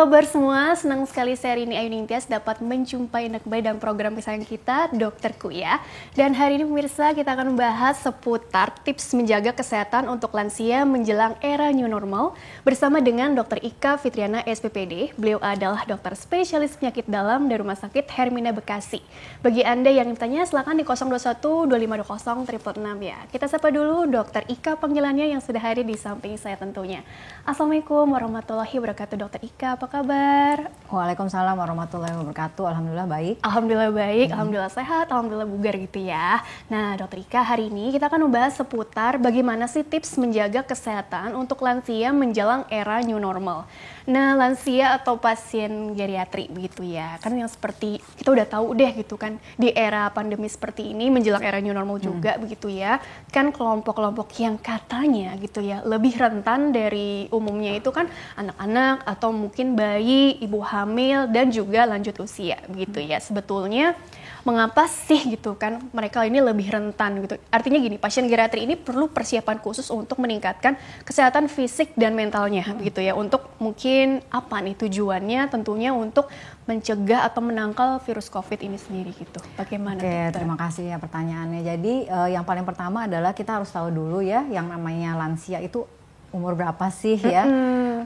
kabar semua? Senang sekali saya Rini Ayu Ningtyas dapat menjumpai Anda kembali dalam program kesayangan kita, Dokterku ya. Dan hari ini pemirsa kita akan membahas seputar tips menjaga kesehatan untuk lansia menjelang era new normal bersama dengan Dr. Ika Fitriana SPPD. Beliau adalah dokter spesialis penyakit dalam dari Rumah Sakit Hermina Bekasi. Bagi Anda yang bertanya silakan di 021 2520 666 ya. Kita sapa dulu Dr. Ika panggilannya yang sudah hadir di samping saya tentunya. Assalamualaikum warahmatullahi wabarakatuh Dr. Ika, apa kabar? Waalaikumsalam warahmatullahi wabarakatuh. Alhamdulillah baik. Alhamdulillah baik, alhamdulillah sehat, alhamdulillah bugar gitu ya. Nah Dr. Ika, hari ini kita akan membahas seputar bagaimana sih tips menjaga kesehatan untuk lansia menjelang era new normal. Nah lansia atau pasien geriatri begitu ya, kan yang seperti kita udah tahu deh gitu kan di era pandemi seperti ini menjelang era new normal juga begitu ya. Kan kelompok-kelompok yang katanya gitu ya lebih rentan dari umumnya itu kan anak-anak atau mungkin bayi, ibu hamil dan juga lanjut usia begitu ya. Sebetulnya mengapa sih gitu kan mereka ini lebih rentan gitu. Artinya gini, pasien geriatri ini perlu persiapan khusus untuk meningkatkan kesehatan fisik dan mentalnya begitu ya. Untuk mungkin apa nih tujuannya, tentunya untuk mencegah atau menangkal virus COVID ini sendiri gitu. Bagaimana? Oke, terima kasih ya pertanyaannya. Jadi yang paling pertama adalah kita harus tahu dulu ya yang namanya lansia itu umur berapa sih ya.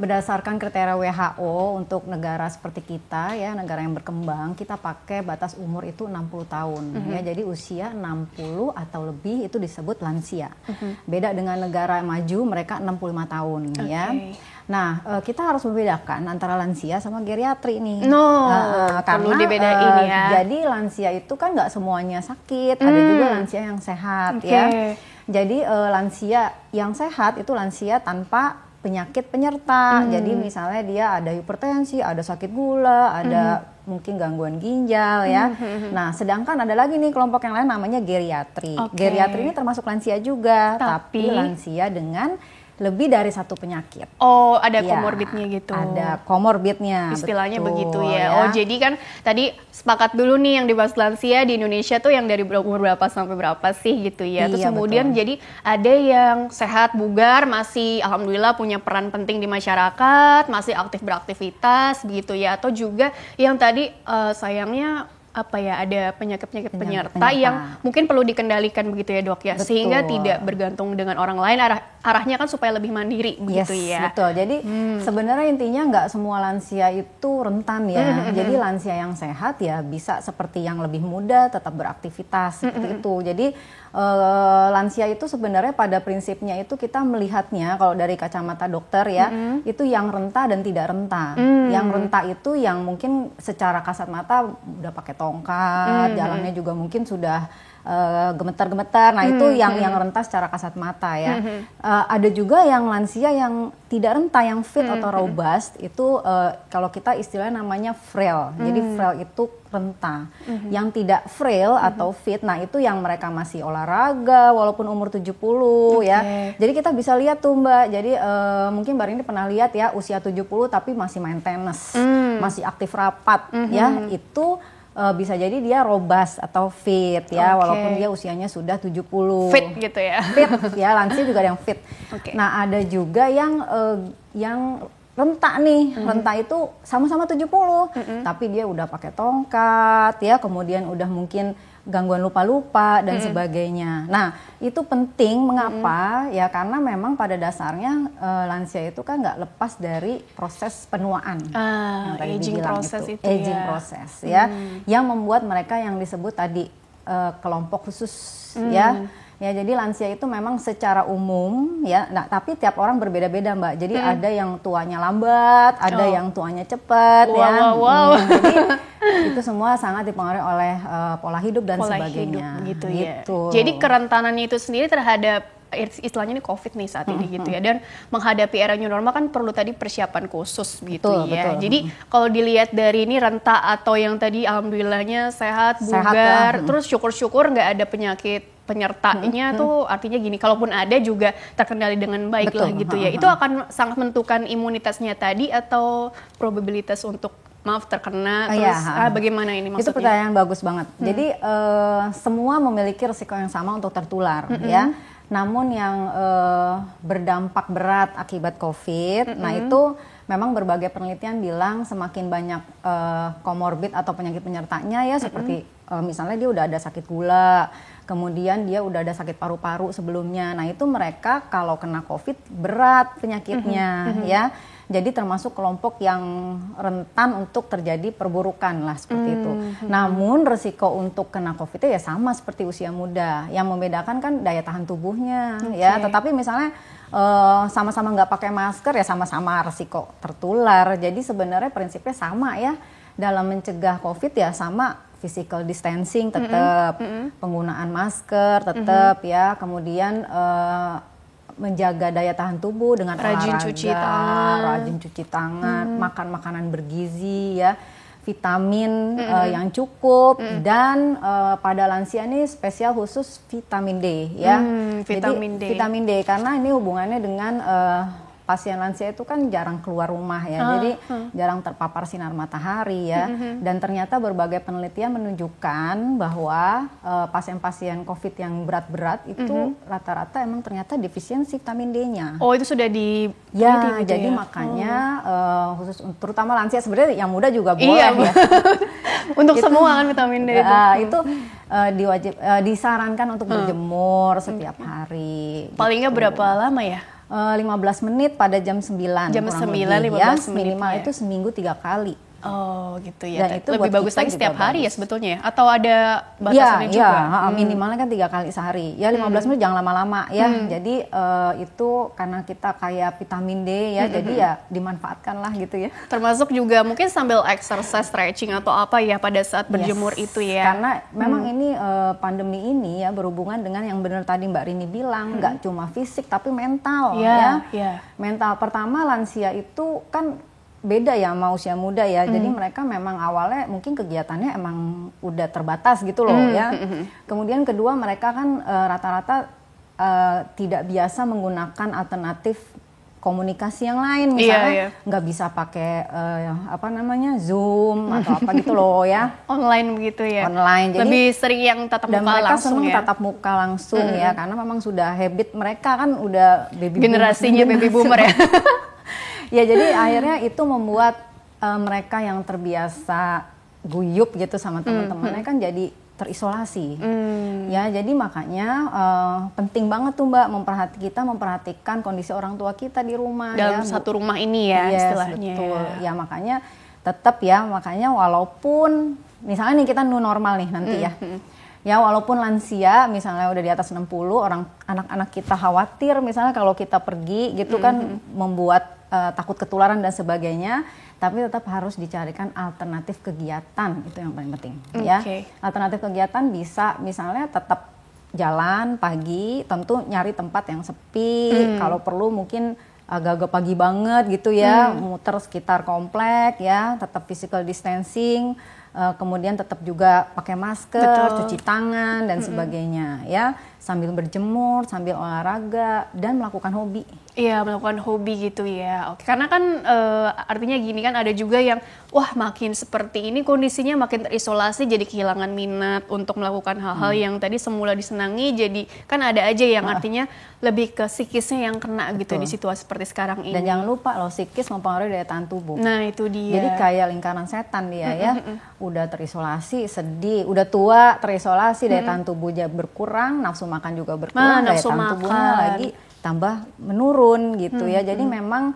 Berdasarkan kriteria WHO untuk negara seperti kita ya, negara yang berkembang, kita pakai batas umur itu 60 tahun ya. Jadi usia 60 atau lebih itu disebut lansia. Beda dengan negara maju, mereka 65 tahun ya. Nah, kita harus membedakan antara lansia sama geriatri nih. Perlu dibedain ya. Jadi lansia itu kan nggak semuanya sakit, ada juga lansia yang sehat ya. Jadi lansia yang sehat itu lansia tanpa penyakit penyerta. Jadi misalnya dia ada hipertensi, ada sakit gula, ada mungkin gangguan ginjal ya. Nah, sedangkan ada lagi nih kelompok yang lain namanya geriatri. Geriatri ini termasuk lansia juga, tapi lansia dengan lebih dari satu penyakit. Oh, ada komorbidnya gitu. Ada komorbidnya. Istilahnya begitu ya. Oh, jadi kan tadi sepakat dulu nih yang dibahas lansia di Indonesia tuh yang dari umur berapa sampai berapa sih gitu ya. Terus kemudian jadi ada yang sehat, bugar, masih alhamdulillah punya peran penting di masyarakat, masih aktif beraktivitas begitu ya. Atau juga yang tadi sayangnya apa ya, ada penyakit-penyakit penyerta yang mungkin perlu dikendalikan begitu ya dok ya. Sehingga tidak bergantung dengan orang lain, arahnya kan supaya lebih mandiri begitu ya. Betul, jadi sebenarnya intinya nggak semua lansia itu rentan ya. Jadi lansia yang sehat ya bisa seperti yang lebih muda tetap beraktivitas seperti itu. Jadi lansia itu sebenarnya pada prinsipnya itu kita melihatnya kalau dari kacamata dokter ya, itu yang renta dan tidak renta. Yang renta itu yang mungkin secara kasat mata udah pakai tongkat, jalannya juga mungkin sudah gemetar-gemetar. Nah itu yang renta secara kasat mata ya. Ada juga yang lansia yang tidak renta, yang fit atau robust itu kalau kita istilahnya namanya frail. Jadi frail itu renta. Yang tidak frail atau fit, nah itu yang mereka masih olahraga walaupun umur 70 ya. Jadi kita bisa lihat tuh Mbak. Jadi mungkin Mbak Rini pernah lihat ya usia 70 tapi masih main tenis, masih aktif rapat ya. Itu bisa jadi dia robust atau fit ya, walaupun dia usianya sudah 70. Fit gitu ya. Fit ya, lansia juga ada yang fit. Nah, ada juga yang renta nih. Renta itu sama-sama 70, tapi dia udah pakai tongkat ya, kemudian udah mungkin gangguan lupa-lupa dan sebagainya. Nah, itu penting mengapa? Ya karena memang pada dasarnya lansia itu kan nggak lepas dari proses penuaan. Aging proses itu aging proses ya. Yang membuat mereka yang disebut tadi kelompok khusus ya. Ya, jadi lansia itu memang secara umum ya, nah tapi tiap orang berbeda-beda Mbak. Jadi ada yang tuanya lambat, ada yang tuanya cepat ya. Jadi itu semua sangat dipengaruhi oleh pola hidup dan sebagainya. Gitu ya. Jadi kerentanannya itu sendiri terhadap istilahnya ini COVID nih saat ini gitu ya, dan menghadapi era new normal kan perlu tadi persiapan khusus gitu ya. Jadi kalau dilihat dari ini renta atau yang tadi alhamdulillahnya sehat, bugar, terus syukur-syukur nggak ada penyakit penyertanya tuh artinya gini, kalaupun ada juga terkendali dengan baik lah gitu ya. Itu akan sangat menentukan imunitasnya tadi atau probabilitas untuk terkena terus bagaimana ini maksudnya? Itu pertanyaan bagus banget. Jadi semua memiliki risiko yang sama untuk tertular ya. Namun yang berdampak berat akibat COVID, nah itu memang berbagai penelitian bilang semakin banyak komorbid atau penyakit penyertanya ya, seperti misalnya dia udah ada sakit gula, kemudian dia udah ada sakit paru-paru sebelumnya. Nah itu mereka kalau kena COVID berat penyakitnya ya. Jadi termasuk kelompok yang rentan untuk terjadi perburukan lah seperti itu. Namun resiko untuk kena COVID ya sama seperti usia muda. Yang membedakan kan daya tahan tubuhnya ya. Tetapi misalnya sama-sama nggak pakai masker ya sama-sama resiko tertular. Jadi sebenarnya prinsipnya sama ya. Dalam mencegah COVID ya sama, physical distancing tetap, penggunaan masker tetap ya. Kemudian menjaga daya tahan tubuh dengan rajin cuci tangan, makan makanan bergizi ya, vitamin yang cukup, dan pada lansia ini spesial khusus vitamin D ya. Vitamin D karena ini hubungannya dengan pasien lansia itu kan jarang keluar rumah ya, jadi jarang terpapar sinar matahari ya. Dan ternyata berbagai penelitian menunjukkan bahwa pasien-pasien COVID yang berat-berat itu rata-rata emang ternyata defisiensi vitamin D-nya. Oh itu sudah di ya, gitu jadi ya? Makanya khusus terutama lansia, sebenarnya yang muda juga boleh ya. Untuk itu, semua kan vitamin D itu disarankan untuk berjemur setiap hari. Palingnya gitu. Berapa lama ya? 15 menit pada jam 9. Jam 9, 15 ya, menit minimal ya. Itu seminggu 3 kali. Oh gitu ya. Dan itu lebih bagus lagi setiap hari ya sebetulnya, atau ada batasannya juga? Ya, minimalnya kan 3 kali sehari. Ya 15 menit jangan lama-lama ya. Jadi itu karena kita kayak vitamin D ya, jadi ya dimanfaatkan lah gitu ya. Termasuk juga mungkin sambil exercise, stretching atau apa ya pada saat berjemur itu ya. Karena memang ini pandemi ini ya berhubungan dengan yang benar tadi Mbak Rini bilang, nggak cuma fisik tapi mental ya. Mental, pertama lansia itu kan beda ya sama usia muda ya. Jadi mereka memang awalnya mungkin kegiatannya emang udah terbatas gitu loh ya. Kemudian kedua, mereka kan rata-rata tidak biasa menggunakan alternatif komunikasi yang lain, misalnya nggak bisa pakai Zoom atau apa gitu loh ya. Online begitu ya. Online. Jadi lebih sering yang tatap muka langsung ya. Dan mereka senang tatap muka langsung ya, karena memang sudah habit mereka kan udah generasinya baby boomer ya. Ya jadi akhirnya itu membuat mereka yang terbiasa guyup gitu sama teman-temannya kan jadi terisolasi. Ya jadi makanya penting banget tuh Mbak memperhatikan kondisi orang tua kita di rumah. Dalam satu rumah ini ya istilahnya. Betul. Ya makanya tetap ya, makanya walaupun misalnya nih kita new normal nih nanti ya. Ya walaupun lansia misalnya udah di atas 60, anak-anak kita khawatir misalnya kalau kita pergi gitu kan membuat takut ketularan dan sebagainya, tapi tetap harus dicarikan alternatif kegiatan, itu yang paling penting ya. Alternatif kegiatan bisa misalnya tetap jalan pagi, tentu nyari tempat yang sepi, kalau perlu mungkin agak-agak pagi banget gitu ya, muter sekitar komplek ya, tetap physical distancing, kemudian tetap juga pakai masker, cuci tangan dan sebagainya ya, sambil berjemur, sambil olahraga dan melakukan hobi. Iya, melakukan hobi gitu ya. Oke, karena kan artinya gini kan, ada juga yang wah makin seperti ini kondisinya makin terisolasi, jadi kehilangan minat untuk melakukan hal-hal yang tadi semula disenangi, jadi kan ada aja yang artinya lebih ke psikisnya yang kena gitu di situasi seperti sekarang ini. Dan jangan lupa loh, psikis mempengaruhi daya tahan tubuh. Nah itu dia. Jadi kayak lingkaran setan dia ya, udah terisolasi, sedih, udah tua, terisolasi, daya tahan tubuh berkurang, nafsu makan juga berkurang, daya tahan tubuhnya lagi tambah menurun gitu ya. Jadi memang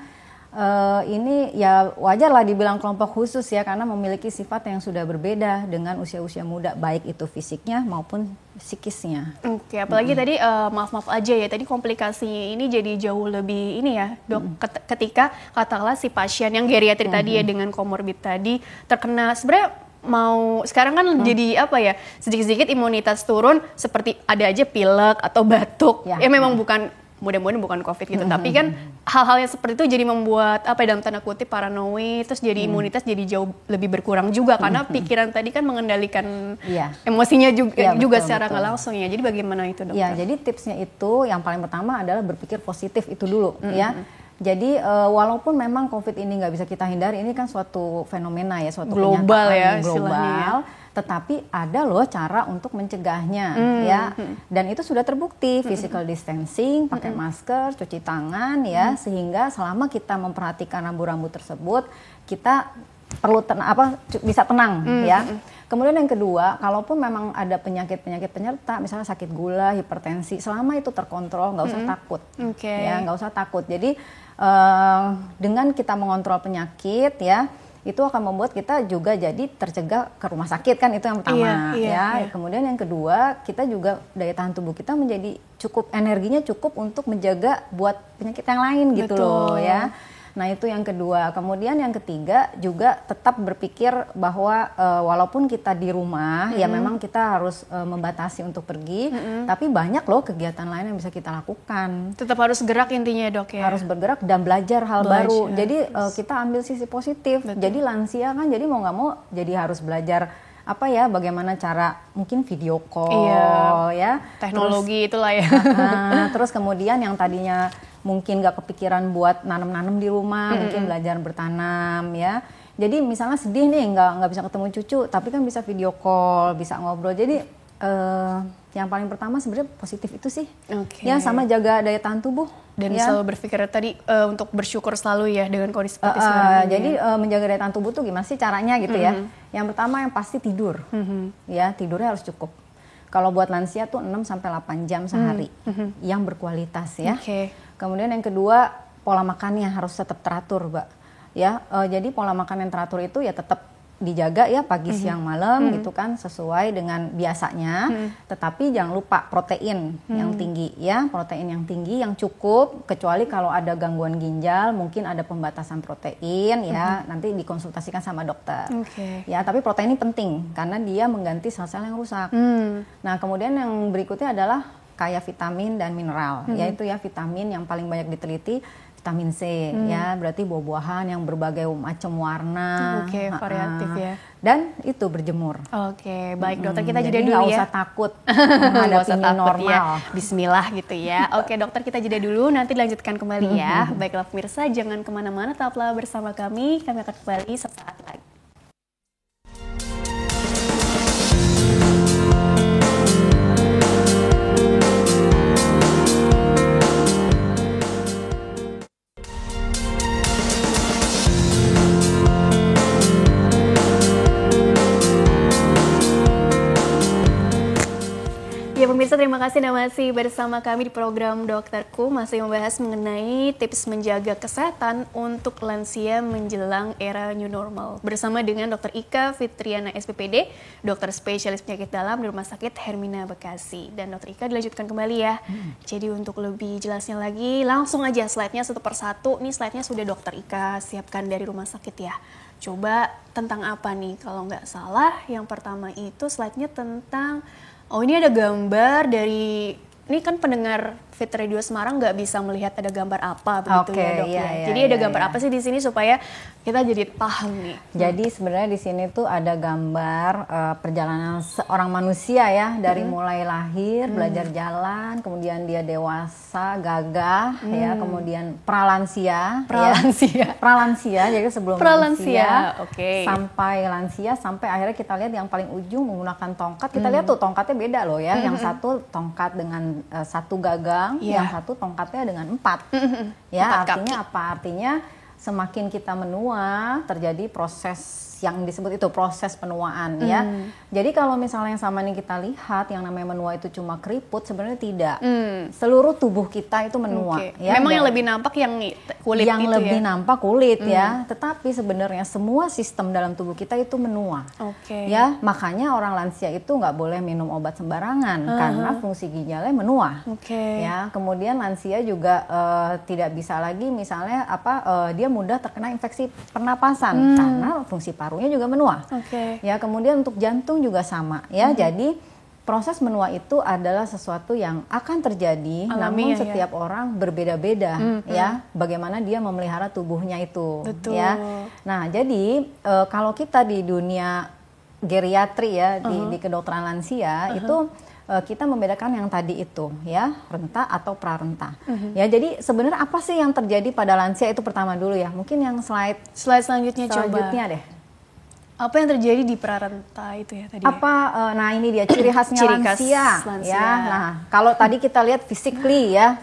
ini ya wajar lah dibilang kelompok khusus ya, karena memiliki sifat yang sudah berbeda dengan usia-usia muda, baik itu fisiknya maupun psikisnya. Oke, apalagi tadi maaf aja ya, tadi komplikasinya ini jadi jauh lebih ini ya dok, ketika katakanlah si pasien yang geriatri tadi ya dengan komorbid tadi terkena, sebenarnya mau sekarang kan jadi apa ya, sedikit-sedikit imunitas turun, seperti ada aja pilek atau batuk ya memang bukan, mudah-mudahan bukan COVID gitu, tapi kan hal-hal yang seperti itu jadi membuat apa ya, dalam tanda kutip paranoid, terus jadi imunitas jadi jauh lebih berkurang juga karena pikiran tadi kan mengendalikan emosinya juga secara nggak langsung ya. Jadi bagaimana itu dokter? Ya, jadi tipsnya itu yang paling pertama adalah berpikir positif itu dulu ya. Jadi walaupun memang COVID ini nggak bisa kita hindari, ini kan suatu fenomena ya, suatu global ya global. tetapi ada loh cara untuk mencegahnya ya. Dan itu sudah terbukti, physical distancing, pakai masker, cuci tangan ya, sehingga selama kita memperhatikan rambu-rambu tersebut, kita perlu bisa tenang ya. Kemudian yang kedua, kalaupun memang ada penyakit-penyakit penyerta, misalnya sakit gula, hipertensi, selama itu terkontrol, nggak usah takut, ya nggak usah takut. Jadi dengan kita mengontrol penyakit, ya itu akan membuat kita juga jadi tercegah ke rumah sakit, kan itu yang pertama, ya. Kemudian yang kedua, kita juga daya tahan tubuh kita menjadi cukup, energinya cukup untuk menjaga buat penyakit yang lain gitu loh, ya. Nah itu yang kedua. Kemudian yang ketiga juga tetap berpikir bahwa walaupun kita di rumah ya memang kita harus membatasi untuk pergi, tapi banyak loh kegiatan lain yang bisa kita lakukan. Tetap harus gerak intinya dok ya? Harus bergerak dan belajar hal baru. Jadi kita ambil sisi positif. Jadi lansia kan jadi mau nggak mau jadi harus belajar apa ya, bagaimana cara mungkin video call ya. Teknologi terus, itulah ya. Terus kemudian yang tadinya mungkin gak kepikiran buat nanam-nanam di rumah, mungkin belajar bertanam ya. Jadi misalnya sedih nih nggak bisa ketemu cucu, tapi kan bisa video call, bisa ngobrol. Jadi yang paling pertama sebenarnya positif itu sih. Ya sama jaga daya tahan tubuh. Dan ya. selalu berpikir tadi untuk bersyukur selalu ya dengan kondisi seperti sekarang. Jadi menjaga daya tahan tubuh tuh gimana sih caranya gitu ya. Yang pertama yang pasti tidur. Ya tidurnya harus cukup. Kalau buat lansia tuh 6-8 jam sehari yang berkualitas ya. Kemudian yang kedua, pola makannya harus tetap teratur, Mbak. Ya, jadi pola makan yang teratur itu ya tetap dijaga ya pagi, siang, malam gitu kan, sesuai dengan biasanya. Tetapi jangan lupa protein yang tinggi ya, protein yang tinggi yang cukup. Kecuali kalau ada gangguan ginjal, mungkin ada pembatasan protein ya, nanti dikonsultasikan sama dokter. Ya, tapi protein ini penting karena dia mengganti sel-sel yang rusak. Nah, kemudian yang berikutnya adalah kaya vitamin dan mineral, yaitu ya vitamin yang paling banyak diteliti vitamin C, ya berarti buah-buahan yang berbagai macam warna, variatif ya. Dan itu berjemur. Baik dokter, kita jeda dulu ya. Nggak usah takut menghadapi normal. Ya. Bismillah gitu ya. Oke dokter, kita jeda dulu, nanti lanjutkan kembali ya. Baiklah pemirsa, jangan kemana-mana, tetaplah bersama kami akan kembali sesaat lagi. Ya pemirsa, terima kasih Anda masih bersama kami di program Dokterku, masih membahas mengenai tips menjaga kesehatan untuk lansia menjelang era new normal. Bersama dengan Dr. Ika Fitriana SPPD, dokter spesialis penyakit dalam di Rumah Sakit Hermina Bekasi. Dan Dr. Ika dilanjutkan kembali ya. Jadi untuk lebih jelasnya lagi, langsung aja slide-nya satu persatu. Ini slide-nya sudah Dr. Ika siapkan dari rumah sakit ya. Coba tentang apa nih? Kalau nggak salah, yang pertama itu slide-nya tentang ini ada gambar dari, ini kan pendengar Fit Radio Semarang nggak bisa melihat ada gambar apa begitu ya dok ya. Jadi ada gambar apa sih di sini supaya kita jadi paham nih. Jadi sebenarnya di sini tuh ada gambar perjalanan seorang manusia ya, dari mulai lahir, belajar jalan, kemudian dia dewasa, gagah, ya, kemudian pralansia, jadi sebelum lansia, sampai lansia, sampai akhirnya kita lihat yang paling ujung menggunakan tongkat. Kita lihat tuh tongkatnya beda loh ya, yang satu tongkat dengan satu gagang, yang satu tongkatnya dengan 4. Ya, artinya apa? Artinya semakin kita menua, terjadi proses yang disebut itu proses penuaan ya. Jadi kalau misalnya yang sama nih kita lihat yang namanya menua itu cuma keriput, sebenarnya tidak. Seluruh tubuh kita itu menua. Ya, memang yang lebih nampak yang kulit yang itu lebih ya? nampak kulit ya. Tetapi sebenarnya semua sistem dalam tubuh kita itu menua. Ya, makanya orang lansia itu nggak boleh minum obat sembarangan karena fungsi ginjalnya menua. Ya, kemudian lansia juga tidak bisa lagi misalnya dia mudah terkena infeksi pernapasan karena fungsi parunya juga menua. Ya, kemudian untuk jantung juga sama ya. Jadi proses menua itu adalah sesuatu yang akan terjadi, namun setiap orang berbeda-beda ya. Bagaimana dia memelihara tubuhnya itu. Ya. Nah, jadi kalau kita di dunia geriatri ya, di kedokteran lansia itu kita membedakan yang tadi itu ya, renta atau prarenta. Ya, jadi sebenarnya apa sih yang terjadi pada lansia itu pertama dulu ya. Mungkin yang slide selanjutnya deh. Apa yang terjadi di prarenta itu ya tadi? Nah ini dia ciri khasnya Ciri khas lansia. lansia. Ya. Nah kalau tadi kita lihat physically ya,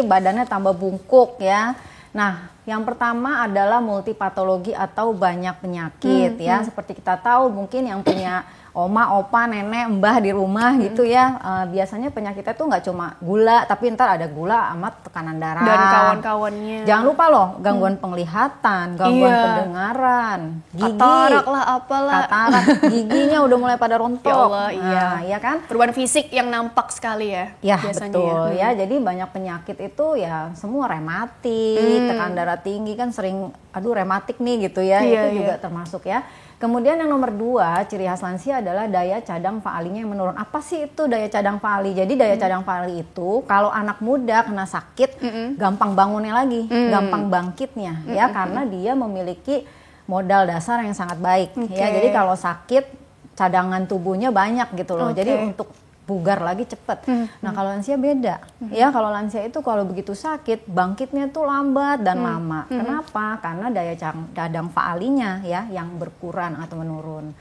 badannya tambah bungkuk ya. Nah yang pertama adalah multipatologi atau banyak penyakit ya. Seperti kita tahu mungkin yang punya oma, opa, nenek, mbah di rumah gitu ya. Biasanya penyakitnya tuh nggak cuma gula, tapi ntar ada gula sama tekanan darah. Dan kawan-kawannya. Jangan lupa loh, gangguan penglihatan, gangguan pendengaran, gigi. Katarak lah, apalah. Katarak, giginya udah mulai pada rontok. Ya Allah, iya. Iya kan? Perubahan fisik yang nampak sekali ya. Ya biasanya betul ya. Jadi banyak penyakit itu ya semua rematik, tekanan darah tinggi kan sering, aduh rematik nih gitu ya. Itu juga termasuk ya. Kemudian yang nomor 2, ciri khas lansia adalah daya cadang faalinya yang menurun. Apa sih itu daya cadang faali? Jadi daya cadang faali itu kalau anak muda kena sakit gampang bangunnya lagi, gampang bangkitnya ya karena dia memiliki modal dasar yang sangat baik ya. Jadi kalau sakit cadangan tubuhnya banyak gitu loh. Jadi untuk bugar lagi cepet. Nah kalau lansia beda ya, kalau lansia itu kalau begitu sakit bangkitnya tuh lambat dan lama. Kenapa? Karena daya cadang faalinya ya yang berkurang atau menurun.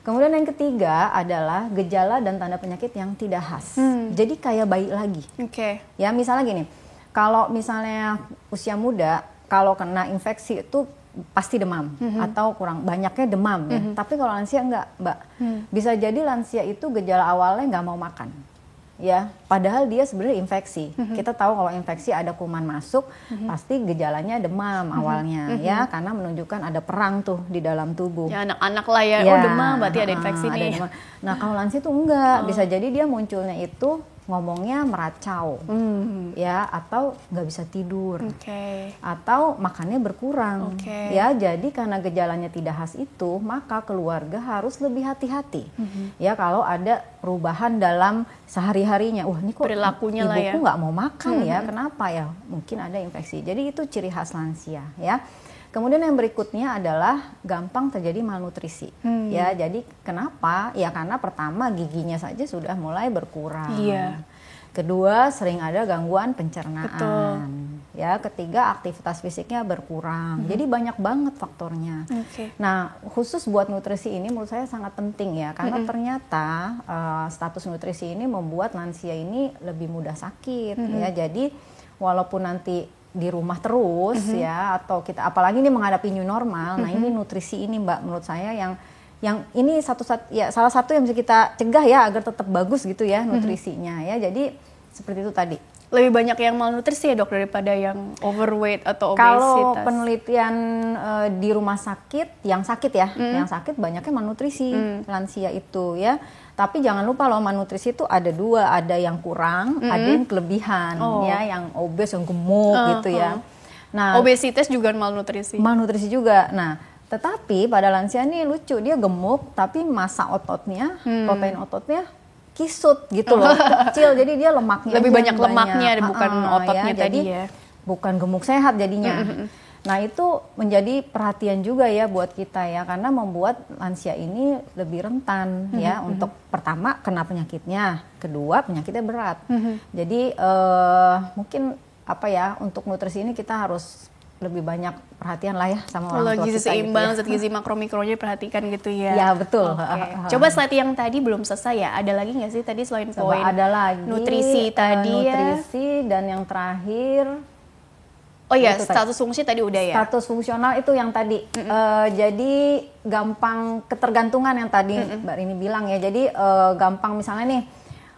Kemudian yang ketiga adalah gejala dan tanda penyakit yang tidak khas. Jadi kayak bayi lagi. Ya misalnya gini, kalau misalnya usia muda kalau kena infeksi itu pasti demam atau kurang banyaknya demam ya. Tapi kalau lansia enggak, Mbak. Bisa jadi lansia itu gejala awalnya nggak mau makan. Ya, padahal dia sebenarnya infeksi. Kita tahu kalau infeksi ada kuman masuk, pasti gejalanya demam awalnya ya, karena menunjukkan ada perang tuh di dalam tubuh. Ya anak-anak lah ya, oh demam berarti ada infeksi nih. Nah kalau lansia itu enggak, bisa jadi dia munculnya itu ngomongnya meracau, ya atau nggak bisa tidur, atau makannya berkurang, ya jadi karena gejalanya tidak khas itu, maka keluarga harus lebih hati-hati, ya kalau ada perubahan dalam sehari-harinya, wah ini kok perilakunya ibuku nggak mau makan ya, kenapa ya? Mungkin ada infeksi, jadi itu ciri khas lansia, ya. Kemudian yang berikutnya adalah gampang terjadi malnutrisi. Ya, jadi kenapa? Ya karena pertama giginya saja sudah mulai berkurang. Kedua, sering ada gangguan pencernaan. Ya, ketiga aktivitas fisiknya berkurang. Jadi banyak banget faktornya. Nah, khusus buat nutrisi ini menurut saya sangat penting ya, karena ternyata status nutrisi ini membuat lansia ini lebih mudah sakit. Ya, jadi walaupun nanti di rumah terus ya, atau kita apalagi ini menghadapi new normal, nah ini nutrisi ini Mbak menurut saya yang ini salah satu yang bisa kita cegah ya agar tetap bagus gitu ya nutrisinya ya. Jadi seperti itu tadi. Lebih banyak yang malnutrisi ya dok daripada yang overweight atau obesitas? Kalau penelitian di rumah sakit, yang sakit ya, yang sakit banyaknya malnutrisi lansia itu ya. Tapi jangan lupa loh, malnutrisi itu ada dua, ada yang kurang, ada yang kelebihan, ya, yang obes, yang gemuk gitu ya. Nah, obesitas juga malnutrisi. Malnutrisi juga. Nah, tetapi pada lansia ini lucu, dia gemuk, tapi massa ototnya, protein ototnya kisut gitu loh, kecil, jadi dia lemaknya lebih banyak lemaknya, bukan ototnya ya, tadi jadi, ya. Bukan gemuk sehat jadinya. Nah itu menjadi perhatian juga ya buat kita ya, karena membuat lansia ini lebih rentan ya untuk pertama kena penyakitnya, kedua penyakitnya berat. Jadi mungkin apa ya, untuk nutrisi ini kita harus lebih banyak perhatian lah ya sama orang tua gizi kita seimbang, gitu ya. zat gizi makro mikronya perhatikan gitu ya. Ya betul. Coba slide yang tadi belum selesai ya, ada lagi nggak sih tadi selain poin ada lagi nutrisi tadi nutrisi dan yang terakhir. Oh ya, status fungsi tadi udah ya. Status fungsional itu yang tadi. Jadi gampang ketergantungan yang tadi Mbak Rini bilang ya. Jadi gampang misalnya nih,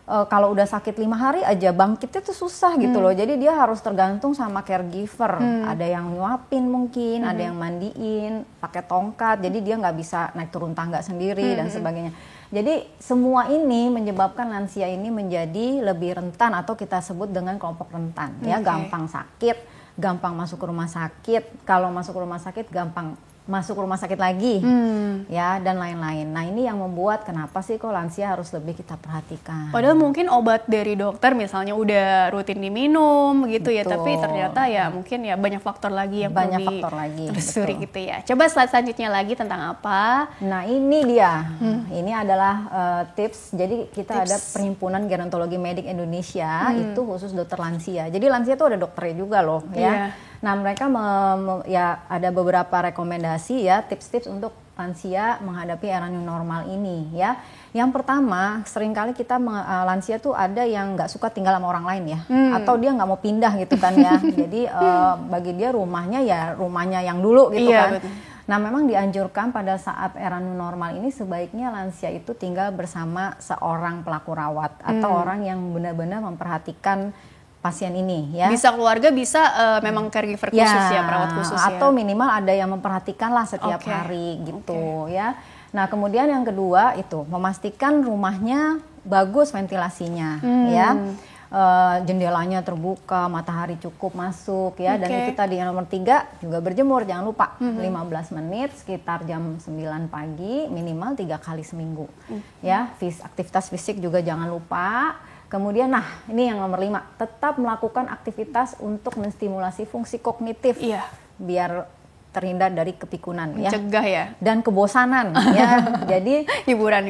kalau udah sakit 5 hari aja bangkitnya tuh susah gitu loh. Jadi dia harus tergantung sama caregiver. Ada yang nyuapin mungkin, ada yang mandiin, pakai tongkat. Jadi dia nggak bisa naik turun tangga sendiri dan sebagainya. Jadi semua ini menyebabkan lansia ini menjadi lebih rentan atau kita sebut dengan kelompok rentan. Ya, gampang sakit, gampang masuk ke rumah sakit. Kalau masuk ke rumah sakit gampang masuk rumah sakit lagi, ya, dan lain-lain. Nah ini yang membuat kenapa sih kok lansia harus lebih kita perhatikan. Padahal mungkin obat dari dokter misalnya udah rutin diminum gitu. Betul. Ya, tapi ternyata ya mungkin ya banyak faktor lagi yang perlu ditelusuri gitu ya. Coba slide selanjutnya lagi tentang apa? Nah ini dia, ini adalah tips. Jadi kita ada Perhimpunan Gerontologi Medik Indonesia, itu khusus dokter lansia. Jadi lansia itu ada dokternya juga loh, ya. Nah mereka ya ada beberapa rekomendasi ya, tips-tips untuk lansia menghadapi era new normal ini ya. Yang pertama, seringkali kita lansia tuh ada yang nggak suka tinggal sama orang lain ya, atau dia nggak mau pindah gitu kan ya. Jadi bagi dia rumahnya ya rumahnya yang dulu gitu kan. Betul. Nah, memang dianjurkan pada saat era new normal ini sebaiknya lansia itu tinggal bersama seorang pelaku rawat atau orang yang benar-benar memperhatikan pasien ini ya. Bisa keluarga, bisa memang caregiver khusus ya, perawat khusus atau minimal ada yang memperhatikan lah setiap hari gitu ya. Nah, kemudian yang kedua itu memastikan rumahnya bagus ventilasinya ya. Jendelanya terbuka, matahari cukup masuk ya. Dan itu tadi yang nomor 3 juga berjemur, jangan lupa 15 menit sekitar jam 9 pagi minimal 3 kali seminggu ya. Aktivitas fisik juga jangan lupa. Kemudian ini yang nomor 5, tetap melakukan aktivitas untuk menstimulasi fungsi kognitif biar terhindar dari kepikunan, mencegah ya, dan kebosanan ya. Jadi hiburan.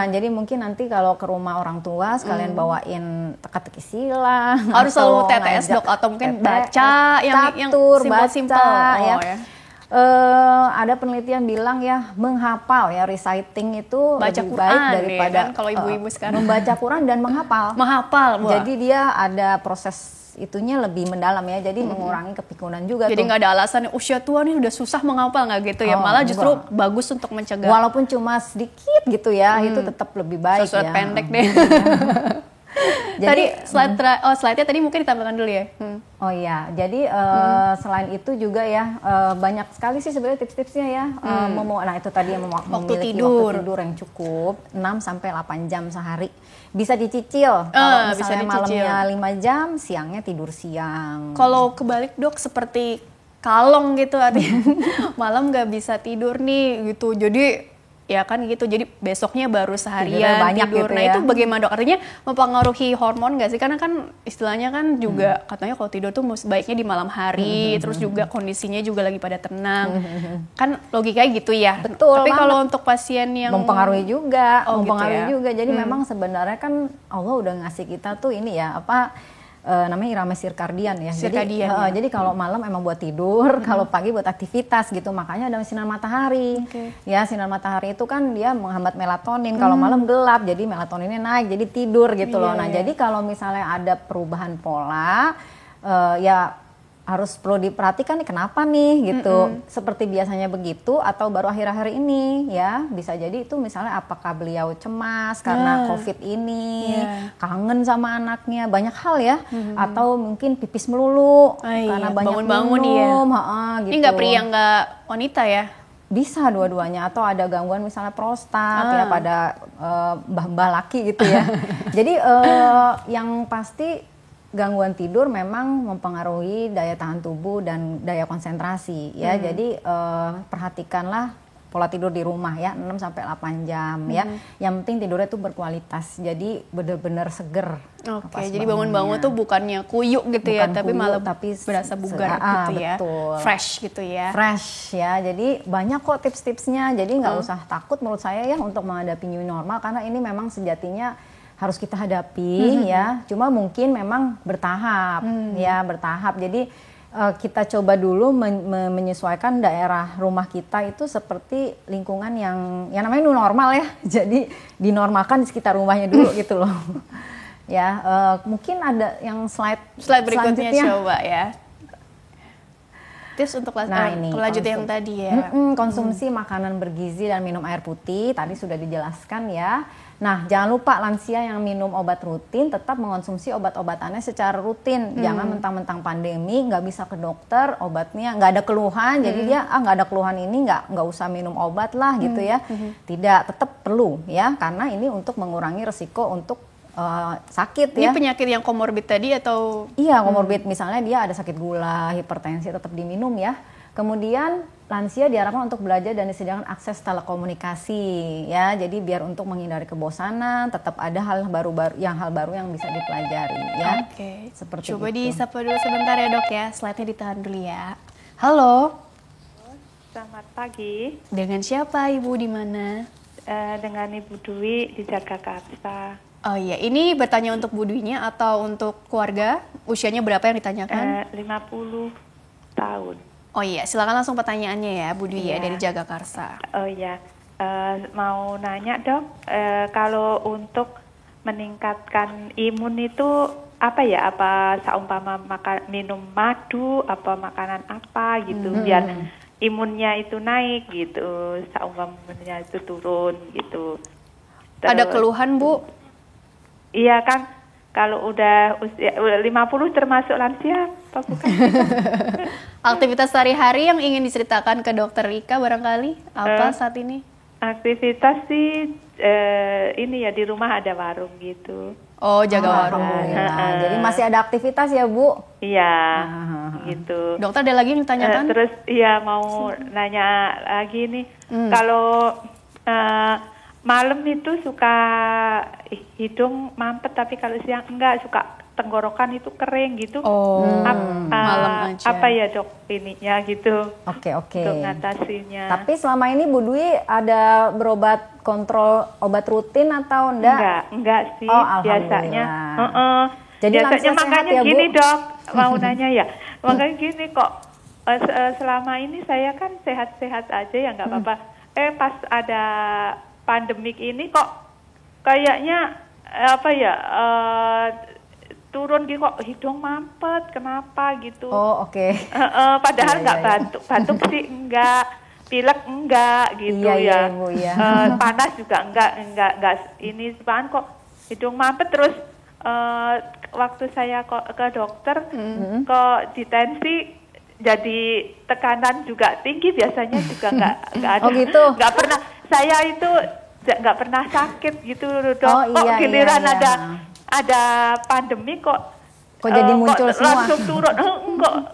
Jadi mungkin nanti kalau ke rumah orang tua sekalian bawain teka-teki silang, harus selalu TTS dok, atau mungkin baca yang simpel-simpel ya. Ada penelitian bilang ya, menghafal ya, reciting itu baca lebih Quran baik daripada kan, kalau ibu-ibu sekarang membaca Quran dan menghafal. Jadi dia ada proses itunya lebih mendalam ya, jadi mengurangi kepikunan juga. Jadi nggak ada alasan usia tua nih udah susah menghafal, nggak gitu ya, malah justru bagus untuk mencegah. Walaupun cuma sedikit gitu ya, itu tetap lebih baik ya. Pendek deh. Jadi slide-nya tadi mungkin ditampilkan dulu ya. Oh iya, jadi selain itu juga ya banyak sekali sih sebenarnya tips-tipsnya ya. Nah itu tadi yang memiliki waktu tidur yang cukup 6-8 jam sehari. Bisa dicicil, kalau misalnya malamnya 5 jam, siangnya tidur siang. Kalau kebalik dok, seperti kalong gitu artinya malam nggak bisa tidur nih gitu, jadi ya kan gitu, jadi besoknya baru seharian banyak tidur. Gitu nah ya. itu bagaimana dok? Artinya mempengaruhi hormon nggak sih? Karena kan istilahnya kan juga katanya kalau tidur tuh sebaiknya di malam hari, terus juga kondisinya juga lagi pada tenang. Kan logikanya gitu ya. Betul. Tapi kalau untuk pasien yang mempengaruhi juga, gitu ya? Jadi memang sebenarnya kan Allah udah ngasih kita tuh ini ya, namanya irama sirkadian ya. Jadi kalau malam emang buat tidur, kalau pagi buat aktivitas gitu. Makanya ada sinar matahari. Ya, sinar matahari itu kan dia menghambat melatonin. Kalau malam gelap, jadi melatoninnya naik, jadi tidur gitu loh. Nah, jadi kalau misalnya ada perubahan pola, ya harus perlu diperhatikan nih, kenapa nih gitu. Seperti biasanya begitu atau baru akhir-akhir ini ya. Bisa jadi itu misalnya apakah beliau cemas karena COVID ini, kangen sama anaknya, banyak hal ya. Atau mungkin pipis melulu karena banyak minum. Gitu. Ini nggak pria nggak wanita ya? Bisa dua-duanya, atau ada gangguan misalnya prostat ya pada mbah-mbah laki gitu ya. Jadi yang pasti gangguan tidur memang mempengaruhi daya tahan tubuh dan daya konsentrasi ya. Jadi perhatikanlah pola tidur di rumah ya, 6-8 jam ya. Yang penting tidurnya tuh berkualitas. Jadi benar-benar seger. Jadi bangun-bangun tuh bukannya kuyuk gitu ya, tapi malah berasa bugar gitu ya. Fresh gitu ya. Fresh ya. Jadi banyak kok tips-tipsnya. Jadi nggak usah takut menurut saya ya untuk menghadapi new normal, karena ini memang sejatinya harus kita hadapi ya. Cuma mungkin memang bertahap ya, bertahap. Jadi kita coba dulu menyesuaikan daerah rumah kita itu seperti lingkungan yang namanya new normal ya. Jadi dinormalkan di sekitar rumahnya dulu gitu loh. Ya, mungkin ada yang slide berikutnya coba ya. Tips untuk lanjut yang tadi ya. Konsumsi makanan bergizi dan minum air putih tadi sudah dijelaskan ya. Nah, jangan lupa lansia yang minum obat rutin tetap mengonsumsi obat-obatannya secara rutin. Jangan mentang-mentang pandemi nggak bisa ke dokter, obatnya nggak ada keluhan, jadi dia nggak ada keluhan ini nggak usah minum obat lah gitu ya. Tidak, tetap perlu ya, karena ini untuk mengurangi resiko untuk sakit ya. Ini penyakit yang komorbid tadi atau? Iya, komorbid, misalnya dia ada sakit gula, hipertensi, tetap diminum ya. Kemudian lansia diharapkan untuk belajar dan disediakan akses telekomunikasi ya. Jadi biar untuk menghindari kebosanan, tetap ada hal baru yang bisa dipelajari ya. Seperti coba itu. disapa dulu sebentar ya dok ya. Slide-nya ditahan dulu ya. Halo. Selamat pagi. Dengan siapa Ibu, di mana? Dengan Ibu Dwi di Jagakarsa. Oh iya, ini bertanya untuk Bu Dwi-nya atau untuk keluarga? Usianya berapa yang ditanyakan? 50 tahun. Oh iya, silakan langsung pertanyaannya ya, Bu Dwi ya Iya. dari Jagakarsa. Oh iya, mau nanya dok, kalau untuk meningkatkan imun itu apa ya? Apa seumpama minum madu, apa makanan apa gitu, biar imunnya itu naik gitu, seumpamanya itu turun gitu. Ada Terus- keluhan Bu? Iya kan, kalau udah usia 50 termasuk lansia apa bukan? Aktivitas sehari-hari yang ingin diceritakan ke Dokter Rika barangkali apa saat ini? Aktivitas sih ini ya, di rumah ada warung gitu. Oh, jaga warung. Alhamdulillah. Jadi masih ada aktivitas ya Bu? Iya, gitu. Dokter ada lagi yang ditanyakan? Terus iya mau nanya lagi nih, kalau malam itu suka hidung mampet, tapi kalau siang enggak, suka tenggorokan itu kering gitu. Oh, malam aja. Apa ya dok ininya gitu? Oke. Untuk ngatasinya. Tapi selama ini Bu Dwi ada berobat kontrol obat rutin atau enggak? Enggak sih, Oh, biasanya. alhamdulillah. Jadi Biasanya lansia sehat makanya ya, Bu? gini dok, mau nanya ya. Makanya gini kok, selama ini saya kan sehat-sehat aja ya, nggak apa-apa. Pas ada pandemik ini kok kayaknya apa ya, turun gitu kok, hidung mampet, kenapa gitu. Oh, oke. Padahal Iya, nggak iya, iya. batuk sih enggak, pilek enggak gitu Iya, iya, ya. Ibu, iya. Panas juga enggak ini sepan kok hidung mampet terus. Waktu saya ke dokter kok ditensi, jadi tekanan juga tinggi, biasanya juga enggak ada. Oh, gitu. Enggak pernah, saya itu enggak pernah sakit gitu dok. Oh, Kok iya, giliran iya. ada pandemi kok Jadi muncul kok semua? langsung turun.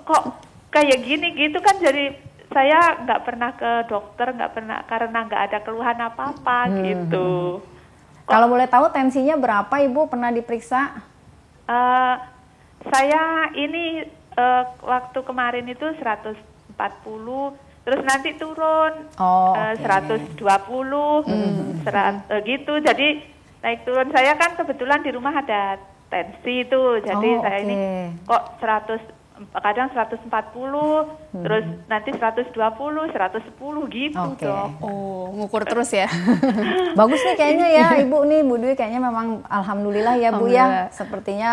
Kok kayak gini gitu kan, jadi saya nggak pernah ke dokter, nggak pernah, karena nggak ada keluhan apa-apa gitu. Kalau boleh tahu tensinya berapa Ibu, pernah diperiksa? Saya ini waktu kemarin itu 140, terus nanti turun Oh, oke. 120, gitu. Jadi naik turun. Saya kan kebetulan di rumah ada tensi itu, jadi Oh, saya oke. ini kok 100, kadang 140, terus nanti 120, 110 gitu Oke. dok. Oh, ngukur terus ya. Bagus nih kayaknya ya Ibu nih, Bu Dwi kayaknya memang alhamdulillah ya Bu ya. Alhamdulillah. Sepertinya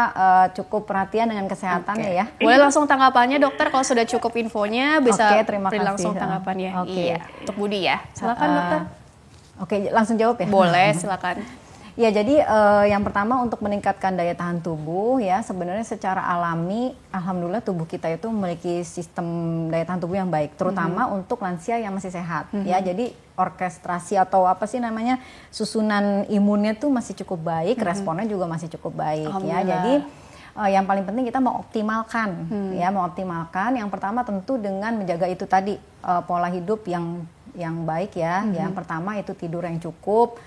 cukup perhatian dengan kesehatannya ya. Boleh langsung tanggapannya dokter, kalau sudah cukup infonya bisa Oke, terima beri kasih. langsung tanggapannya. Oke. Iya, untuk Budi ya. Silakan dokter. Oke, langsung jawab ya. Boleh, silakan. Ya, jadi yang pertama untuk meningkatkan daya tahan tubuh ya, sebenarnya secara alami alhamdulillah tubuh kita itu memiliki sistem daya tahan tubuh yang baik, terutama untuk lansia yang masih sehat ya. Jadi orkestrasi atau apa sih namanya, susunan imunnya tuh masih cukup baik, responnya juga masih cukup baik ya. Alhamdulillah. Jadi yang paling penting kita mengoptimalkan ya, mengoptimalkan yang pertama tentu dengan menjaga itu tadi, pola hidup yang baik ya. Yang pertama itu tidur yang cukup.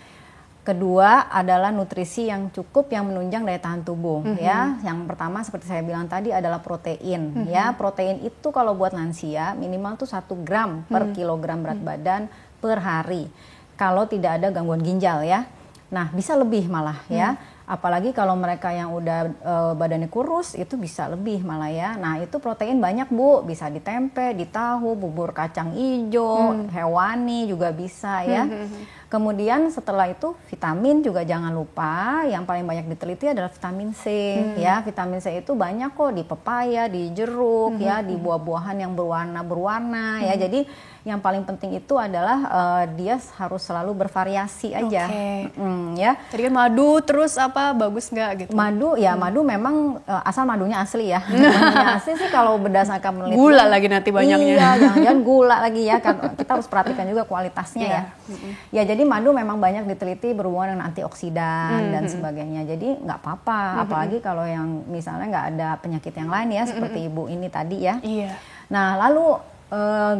Kedua adalah nutrisi yang cukup yang menunjang daya tahan tubuh ya. Yang pertama seperti saya bilang tadi adalah protein ya. Protein itu kalau buat lansia minimal tuh 1 gram per kilogram berat badan per hari. Kalau tidak ada gangguan ginjal ya. Nah, bisa lebih malah ya. Apalagi kalau mereka yang udah badannya kurus itu bisa lebih malah ya. Nah, itu protein banyak Bu, bisa di tempe, di tahu, bubur kacang ijo, hewani juga bisa ya. Kemudian setelah itu vitamin juga jangan lupa, yang paling banyak diteliti adalah vitamin C ya. Vitamin C itu banyak kok di pepaya, di jeruk ya, di buah-buahan yang berwarna-berwarna ya. Jadi yang paling penting itu adalah dia harus selalu bervariasi aja. Oke. Ya. Tadi kan madu terus apa bagus nggak gitu? Madu ya, madu memang asal madunya asli ya. Madunya asli sih kalau berdasarkan penelitian. Gula lagi nanti banyaknya. Iya, jangan-jangan gula lagi ya. Kita harus perhatikan juga kualitasnya ya. Ya, jadi madu memang banyak diteliti berhubungan dengan antioksidan dan sebagainya. Jadi nggak apa-apa, apalagi kalau yang misalnya nggak ada penyakit yang lain ya, seperti ibu ini tadi ya. Iya. Nah, lalu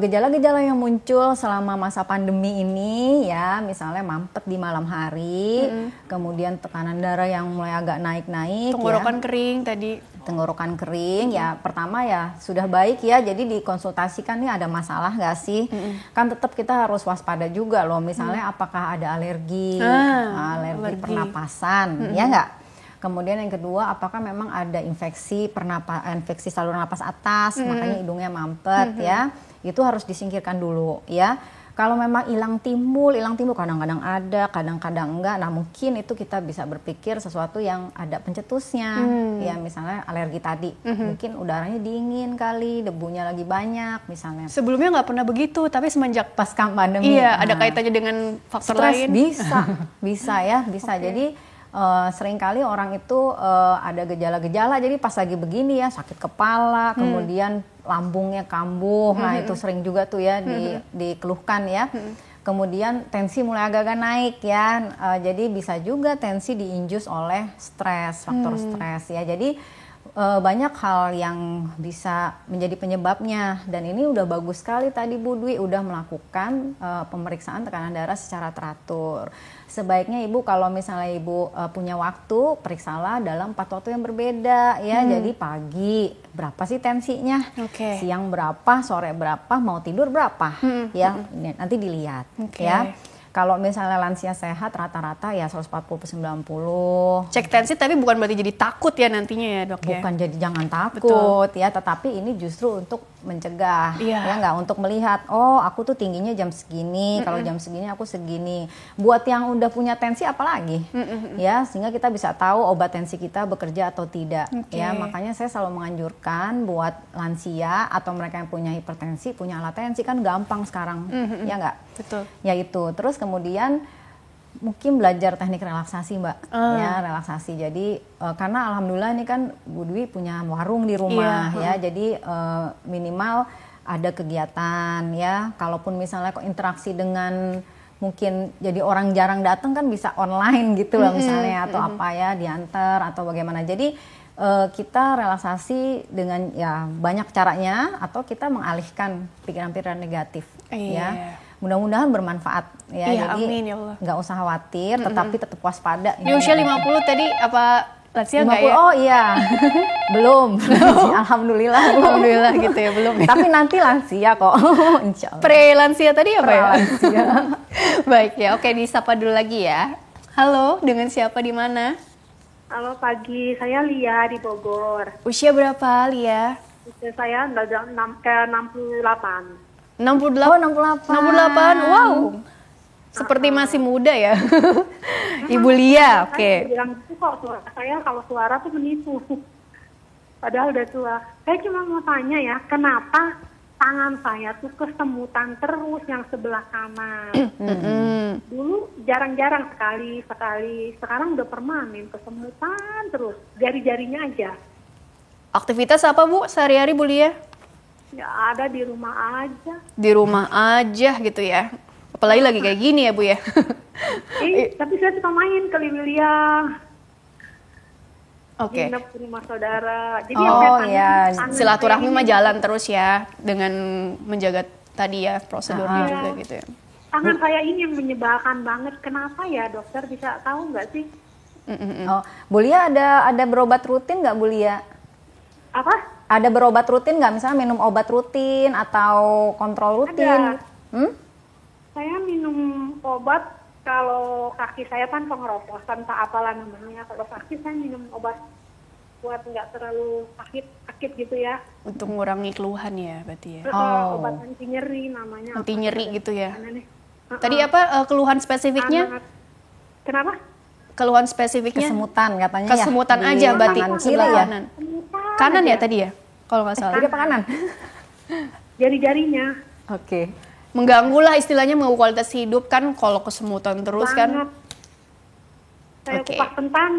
gejala-gejala yang muncul selama masa pandemi ini ya, misalnya mampet di malam hari, kemudian tekanan darah yang mulai agak naik-naik, Tenggorokan ya. kering tadi. Tenggorokan kering ya, pertama ya sudah baik ya, jadi dikonsultasikan nih ada masalah nggak sih? Kan tetap kita harus waspada juga loh, misalnya apakah ada alergi, alergi alergi. pernapasan, ya nggak? Kemudian yang kedua, apakah memang ada infeksi infeksi saluran napas atas, makanya hidungnya mampet ya. Itu harus disingkirkan dulu ya. Kalau memang hilang timbul kadang-kadang ada, kadang-kadang enggak. Nah, mungkin itu kita bisa berpikir sesuatu yang ada pencetusnya. Ya, misalnya alergi tadi. Mungkin udaranya dingin kali, debunya lagi banyak misalnya. Sebelumnya nggak pernah begitu, tapi semenjak Pas pandemi. iya, ada kaitannya dengan faktor Stres lain. bisa ya. Jadi seringkali orang itu ada gejala-gejala, jadi pas lagi begini ya, sakit kepala, kemudian lambungnya kambuh, nah itu sering juga tuh ya dikeluhkan ya. Kemudian tensi mulai agak-agak naik ya, jadi bisa juga tensi diinjus oleh stres, faktor stres ya. Jadi banyak hal yang bisa menjadi penyebabnya, dan ini udah bagus sekali tadi Bu Dwi udah melakukan pemeriksaan tekanan darah secara teratur. Sebaiknya Ibu kalau misalnya Ibu punya waktu, periksalah dalam 4 waktu yang berbeda ya. Jadi pagi berapa sih tensinya, siang berapa, sore berapa, mau tidur berapa ya, nanti dilihat ya. Kalau misalnya lansia sehat rata-rata ya 140/90. Cek tensi tapi bukan berarti jadi takut ya nantinya ya Dok ya? Bukan jadi jangan takut ya, tetapi ini justru untuk mencegah ya, nggak untuk melihat oh aku tuh tingginya jam segini, kalau jam segini aku segini. Buat yang udah punya tensi apalagi ya, sehingga kita bisa tahu obat tensi kita bekerja atau tidak ya. Makanya saya selalu menganjurkan buat lansia atau mereka yang punya hipertensi, punya alat tensi, kan gampang sekarang ya nggak? Betul. Ya itu. Terus kemudian mungkin belajar teknik relaksasi Mbak, ya relaksasi. Jadi karena alhamdulillah ini kan Bu Dwi punya warung di rumah ya, jadi minimal ada kegiatan ya. Kalaupun misalnya kok interaksi dengan mungkin jadi orang jarang datang kan bisa online gitu lah misalnya, atau apa ya, diantar atau bagaimana. Jadi kita relaksasi dengan ya banyak caranya, atau kita mengalihkan pikiran-pikiran negatif ya. Mudah-mudahan bermanfaat ya. Jadi amin ya Allah. Nggak usah khawatir, tetapi tetap waspada. Di usia 50 tadi apa lansia nggak ya? Oh iya, belum. Alhamdulillah. Alhamdulillah gitu ya, belum ya. Tapi nanti lansia kok, insya Allah. Pre-lansia tadi apa ya? Lansia. Baik ya, oke, disapa dulu lagi ya. Halo, dengan siapa di mana? Halo pagi, saya Lia di Bogor. Usia berapa Lia? Usia saya ke 68. 68. Oh 68. 68, wow. Seperti masih muda ya. Ibu Lia, oke. Saya bilang gitu kok, suara saya kalau suara tuh menipu. Padahal udah tua. Saya cuma mau tanya ya, kenapa tangan saya tuh kesemutan terus yang sebelah kanan. Dulu jarang-jarang sekali. Sekarang udah permanen, kesemutan terus. Jari-jarinya aja. Aktivitas apa Bu sehari-hari Bu Lia? Ya ada di rumah aja. Di rumah aja gitu ya. Apalagi lagi kayak gini ya Bu ya. Tapi saya suka main ke Liliang. Oke. Nginep di rumah saudara. Jadi Silaturahmi mah jalan terus ya, dengan menjaga tadi ya prosedurnya juga gitu ya. Tangan saya ini yang menyebalkan banget. Kenapa ya dokter, bisa tahu nggak sih? Oh, Bu Lia ada berobat rutin nggak Bu Lia? Apa? Ada berobat rutin nggak? Misalnya minum obat rutin atau kontrol rutin? Ada. Saya minum obat kalau kaki saya kan pengeroposan, tak apalah namanya. Kalau kaki saya minum obat buat nggak terlalu sakit gitu ya. Untuk mengurangi keluhan ya berarti ya. Obat anti nyeri namanya. Anti nyeri gitu ya. Tadi apa keluhan spesifiknya? Kenapa? Keluhan spesifiknya? Kesemutan katanya. Kesemutan ya. aja berarti sebelah ya? kanan. Kanan ya tadi ya? Kalau nggak salah. Kiri apa kanan? Jari-jarinya. Oke. Mengganggu lah istilahnya, mengganggu kualitas hidup kan kalau kesemutan terus kan. Saya kupas kentang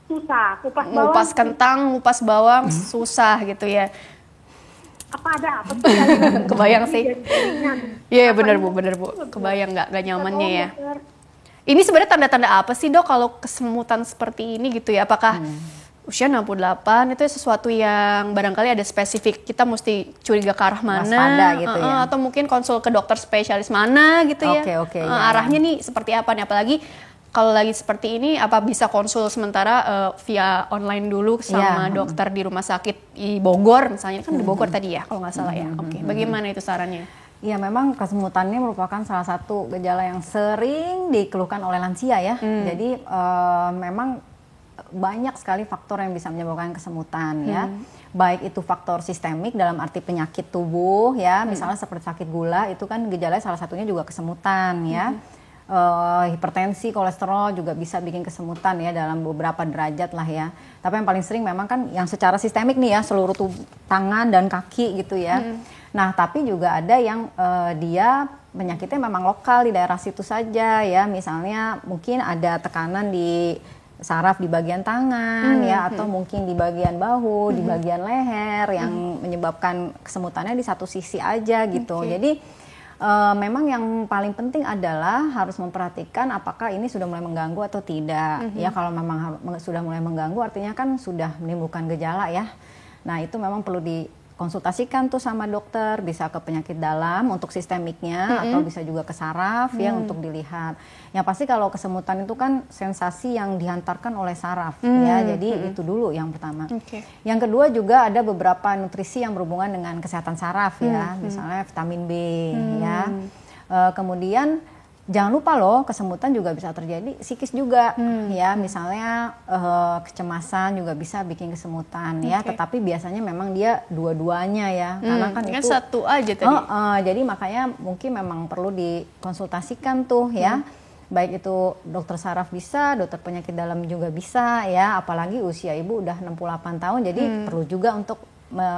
susah, kupas bawang. Ngupas kentang, ngupas bawang susah gitu ya. Apa ada apa? Kebayang sih. Iya benar Bu. Kebayang nggak nyamannya ya. Ini sebenarnya tanda-tanda apa sih Dok kalau kesemutan seperti ini gitu ya? Apakah usia 68 itu sesuatu yang barangkali ada spesifik, kita mesti curiga ke arah mana? Waspada gitu ya. Atau mungkin konsul ke dokter spesialis mana gitu ya? Oke, arahnya nih seperti apa nih? Apalagi kalau lagi seperti ini, apa bisa konsul sementara via online dulu sama dokter di rumah sakit di Bogor misalnya, kan di Bogor tadi ya kalau nggak salah ya. Oke, bagaimana itu sarannya? Iya, memang kesemutan ini merupakan salah satu gejala yang sering dikeluhkan oleh lansia ya. Jadi memang banyak sekali faktor yang bisa menyebabkan kesemutan ya. Baik itu faktor sistemik dalam arti penyakit tubuh ya, misalnya seperti sakit gula itu kan gejalanya salah satunya juga kesemutan ya. Hipertensi, kolesterol juga bisa bikin kesemutan ya dalam beberapa derajat lah ya. Tapi yang paling sering memang kan yang secara sistemik nih ya, seluruh tubuh, tangan dan kaki gitu ya. Nah tapi juga ada yang dia penyakitnya memang lokal di daerah situ saja ya. Misalnya mungkin ada tekanan di saraf di bagian tangan ya, atau mungkin di bagian bahu, di bagian leher yang menyebabkan kesemutannya di satu sisi aja gitu. Jadi memang yang paling penting adalah harus memperhatikan apakah ini sudah mulai mengganggu atau tidak. Ya kalau memang sudah mulai mengganggu artinya kan sudah menimbulkan gejala ya. Nah itu memang perlu dikonsultasikan tuh sama dokter, bisa ke penyakit dalam untuk sistemiknya atau bisa juga ke saraf ya untuk dilihat. Yang pasti kalau kesemutan itu kan sensasi yang dihantarkan oleh saraf ya, jadi itu dulu yang pertama. Yang kedua juga ada beberapa nutrisi yang berhubungan dengan kesehatan saraf ya, misalnya vitamin B ya. Kemudian jangan lupa loh, kesemutan juga bisa terjadi psikis juga ya, misalnya kecemasan juga bisa bikin kesemutan ya, tetapi biasanya memang dia dua-duanya ya, karena kan itu satu aja tadi. Jadi makanya mungkin memang perlu dikonsultasikan tuh ya, baik itu dokter saraf bisa, dokter penyakit dalam juga bisa ya, apalagi usia ibu udah 68 tahun, jadi perlu juga untuk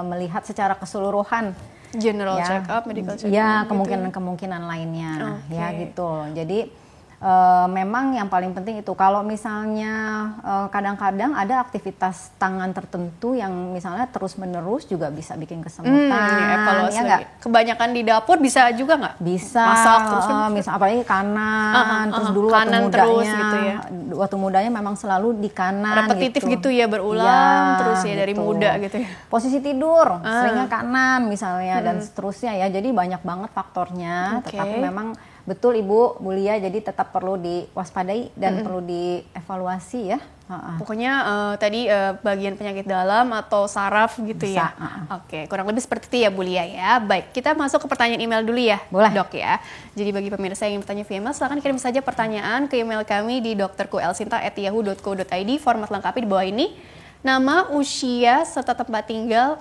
melihat secara keseluruhan. General check up, medical check up. Ya, kemungkinan-kemungkinan lainnya ya gitu. Jadi memang yang paling penting itu kalau misalnya kadang-kadang ada aktivitas tangan tertentu yang misalnya terus-menerus juga bisa bikin kesemutan. Evaluasi ya nggak? Kebanyakan di dapur bisa juga nggak? Bisa. Masak terus kan? Misal apalagi kanan, terus dulu kanan waktu mudanya, terus gitu ya. Waktu mudanya memang selalu di kanan. Repetitif gitu ya, berulang terus ya dari gitu. muda gitu ya. Posisi tidur seringnya kanan misalnya dan seterusnya ya. Jadi banyak banget faktornya. Tetapi memang betul Ibu Bulia, jadi tetap perlu diwaspadai dan perlu dievaluasi ya. Pokoknya tadi bagian penyakit dalam atau saraf gitu Bisa, ya. Oke, kurang lebih seperti itu ya Bu Lia ya. Baik, kita masuk ke pertanyaan email dulu ya, Boleh. Dok ya. Jadi bagi pemirsa yang ingin bertanya via email, silakan kirim saja pertanyaan ke email kami di drkuelsinta@yahoo.co.id. Format lengkapnya di bawah ini. Nama, usia, serta tempat tinggal,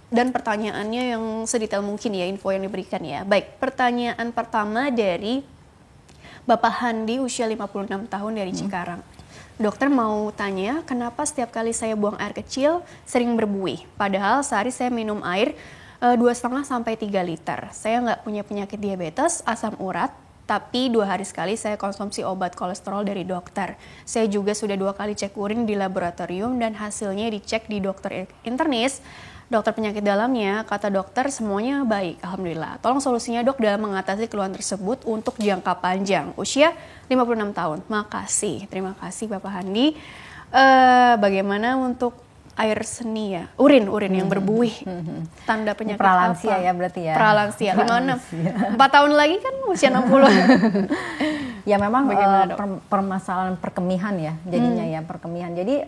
dan pertanyaannya yang sedetail mungkin ya, info yang diberikan ya. Baik, pertanyaan pertama dari Bapak Handi, usia 56 tahun dari Cikarang. Dokter mau tanya, kenapa setiap kali saya buang air kecil sering berbuih? Padahal sehari saya minum air 2,5 sampai 3 liter. Saya nggak punya penyakit diabetes, asam urat, tapi 2 hari sekali saya konsumsi obat kolesterol dari dokter. Saya juga sudah 2 kali cek urin di laboratorium dan hasilnya dicek di dokter internis. Dokter penyakit dalamnya, kata dokter semuanya baik, alhamdulillah. Tolong solusinya dok dalam mengatasi keluhan tersebut untuk jangka panjang. Usia 56 tahun. Makasih, terima kasih Bapak Handi. Bagaimana untuk air seni ya? Urin yang berbuih. Tanda penyakit Pralansia apa? ya berarti ya. Pralansia, 56. 4 tahun lagi kan usia 60. Ya memang permasalahan perkemihan ya jadinya ya, perkemihan. Jadi